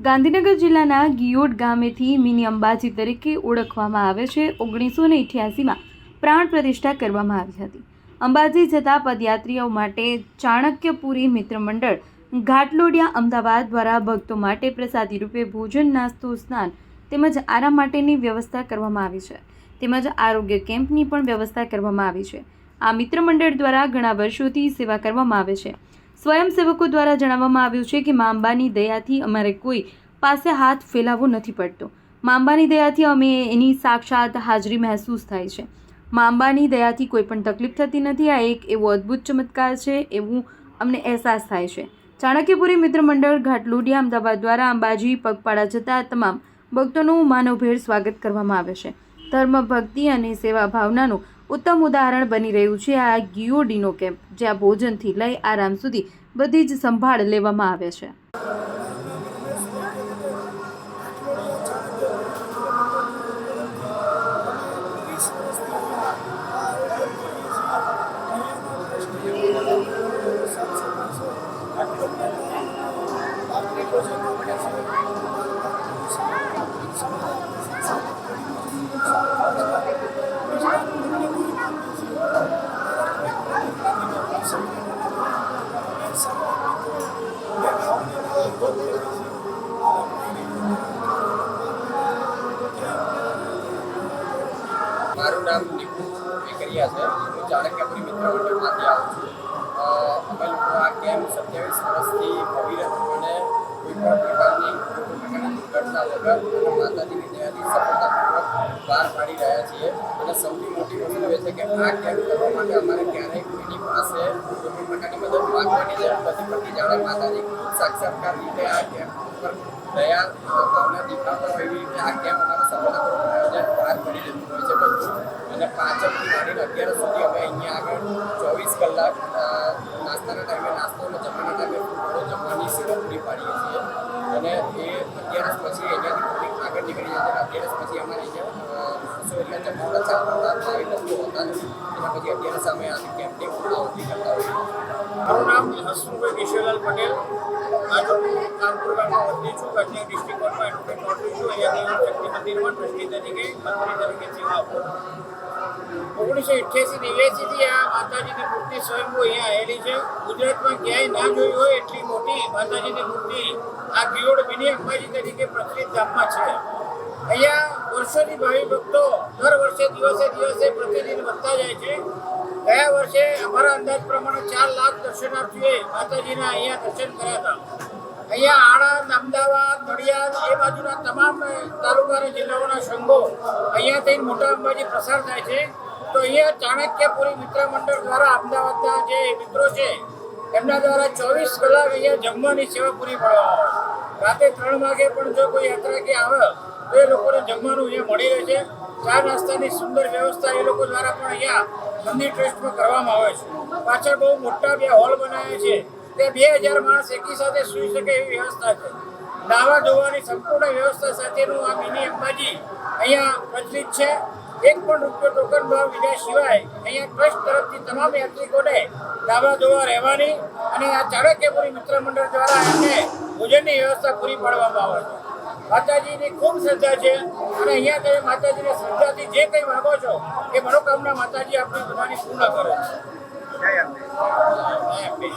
ગાંધીનગર જિલ્લાના ગિયોડ ગામેથી મિની અંબાજી તરીકે ઓળખવામાં આવે છે. 1988માં પ્રાણ પ્રતિષ્ઠા કરવામાં આવી હતી. અંબાજી જતા પદયાત્રીઓ માટે ચાણક્યપુરી મિત્ર મંડળ ઘાટલોડિયા અમદાવાદ દ્વારા ભક્તો માટે પ્રસાદી રૂપે ભોજન, નાસ્તો, સ્નાન તેમજ આરામ માટેની વ્યવસ્થા કરવામાં આવી છે. તેમજ આરોગ્ય કેમ્પની પણ વ્યવસ્થા કરવામાં આવી છે. આ મિત્ર મંડળ દ્વારા ઘણા વર્ષોથી સેવા કરવામાં આવે છે. સ્વયંસેવકો દ્વારા જણાવવામાં આવ્યું છે કે મા અંબાની દયાથી અમારે કોઈ પાસે હાથ ફેલાવવો નથી પડતો. મા અંબાની દયાથી અમે એની સાક્ષાત હાજરી મહેસૂસ થાય છે. મા અંબાની દયાથી કોઈ પણ તકલીફ થતી નથી. આ એક એવો અદ્ભુત ચમત્કાર છે એવું અમને અહેસાસ થાય છે. ચાણક્યપુરી મિત્ર મંડળ ઘાટલોડિયા અમદાવાદ દ્વારા અંબાજી પગપાળા જતા તમામ ભક્તોનું માનવભેર સ્વાગત કરવામાં આવે છે. ધર્મ, ભક્તિ અને સેવા ભાવનાનું ઉત્તમ ઉદાહરણ બની રહ્યું છે આ ગિયોડીનો કેમ્પ, જ્યાં ભોજનથી લઈ આરામ સુધી બધી જ સંભાળ લેવામાં આવે છે. મારું નામ દીપુ વેકરિયા છે. હું ચાણક્યપુરી મિત્ર મંડળમાંથી આવું છું. અમે લોકો આ કેમ્પ 27 વર્ષથી ભગીરથ અને કોઈ પણ પ્રકારની દુર્ઘટના વગર માતાજીની દયાથી સફળતાપૂર્વક બહાર પાડી રહ્યા છીએ. અને સૌથી મોટી વસ્તુ એ છે કે આ કેમ્પ કરવા માટે અમારે ક્યારેય કોઈની પાસે કોઈ પણ પ્રકારની મદદ માંગવાની જરૂર નથી પડતી. જાણે માતાજી ખુદ સાક્ષાત્કાર રીતે આ કેમ્પ ઉપર દયા ભાવના દેખાડતા હોય એવી રીતે આ કેમ્પ અમારો સફળતાપૂર્વક આયોજન બહાર પડી જતું હોય છે બધું. અને 5 માંથી 11 સુધી અમે અહીંયા આગળ 24 કલાક નાસ્તાના ટાઈમે નાસ્તો અને જમવાના ટાઈમે જમવાની સેવા પૂરી પાડીએ છીએ. અને એ 11 પછી અહીંયાથી આગળ નીકળી જાય છે. 11 પછી અમારે અહીંયા માણસો એટલે જમવાના ચાલતા આવી વસ્તુ હોતા નથી. એના પછી 11 અમે આ કેમ્પની પૂર્ણાવતી કરતા હોઈએ. મારું નામ હસમુભાઈ કેશવલાલ પટેલ. આજે હું કાનપુર ગામમાં વતની છું. કચ્છની ડિસ્ટ્રિક્ટ કોર્ટમાં એડવોકેટ નોટરી છું. અહીંયા શક્તિ મંદિરમાં ટ્રસ્ટી તરીકે મંત્રી તરીકે સેવા આપું. 1988-89થી આ માતાજીની મૂર્તિ સ્વયંભૂ અહીંયા આવેલી છે. ગુજરાતમાં ક્યાંય ના જોઈ હોય એટલી મોટી માતાજીની મૂર્તિ આ ગિયોડ મિની અંબાજી તરીકે પ્રચલિત ધામમાં છે. અહીંયા વર્ષોથી ભાવિ ભક્તો દર વર્ષે દિવસે પ્રતિદિન વધતા જાય છે. ગયા વર્ષે અમારા અંદાજ પ્રમાણે 4 લાખ દર્શનાર્થીઓએ માતાજીના અહીંયા દર્શન કર્યા હતા. અહીંયા આણંદ, અમદાવાદ, નડિયાદ એ બાજુના તમામ તાલુકા અને જિલ્લાઓના સંઘો અહીંયાથી મોટા અંબાજી પ્રસાર થાય છે. તો અહીંયા ચાણક્યપુરી મિત્ર મંડળ દ્વારા અમદાવાદના જે મિત્રો છે એમના દ્વારા 24 કલાક અહીંયા જમવાની સેવા પૂરી પાડવામાં આવે છે. રાતે 3 વાગે પણ જો કોઈ યાત્રાકી આવે તો એ લોકોને જમવાનું અહીંયા મળી રહે છે. ચા નાસ્તાની સુંદર વ્યવસ્થા એ લોકો દ્વારા પણ અહીંયા મંદિર ટ્રસ્ટમાં કરવામાં આવે છે. પાછળ બહુ મોટા 2 હોલ બનાવ્યા છે. તે 2000 માણસ એકી સાથે સૂઈ શકે એવી વ્યવસ્થા છે. નાવા ધોવાની સંપૂર્ણ વ્યવસ્થા સાથેનું આ મિની અંબાજી અહીંયા પ્રચલિત છે. 1 પણ રૂપિયો ટોકન ભાવ લીધા સિવાય અહીંયા ટ્રસ્ટ તરફથી તમામ યાત્રિકોને નાવા ધોવા રહેવાની અને આ ચાણક્યપુરી મિત્ર મંડળ દ્વારા એમને ભોજનની વ્યવસ્થા પૂરી પાડવામાં આવે છે. માતાજીની ખૂબ શ્રદ્ધા છે અને અહીંયા તમે માતાજીની શ્રદ્ધાથી જે કંઈ માગો છો એ મનોકામના માતાજી આપણી બધાની પૂર્ણ કરે છે. જય અંબે.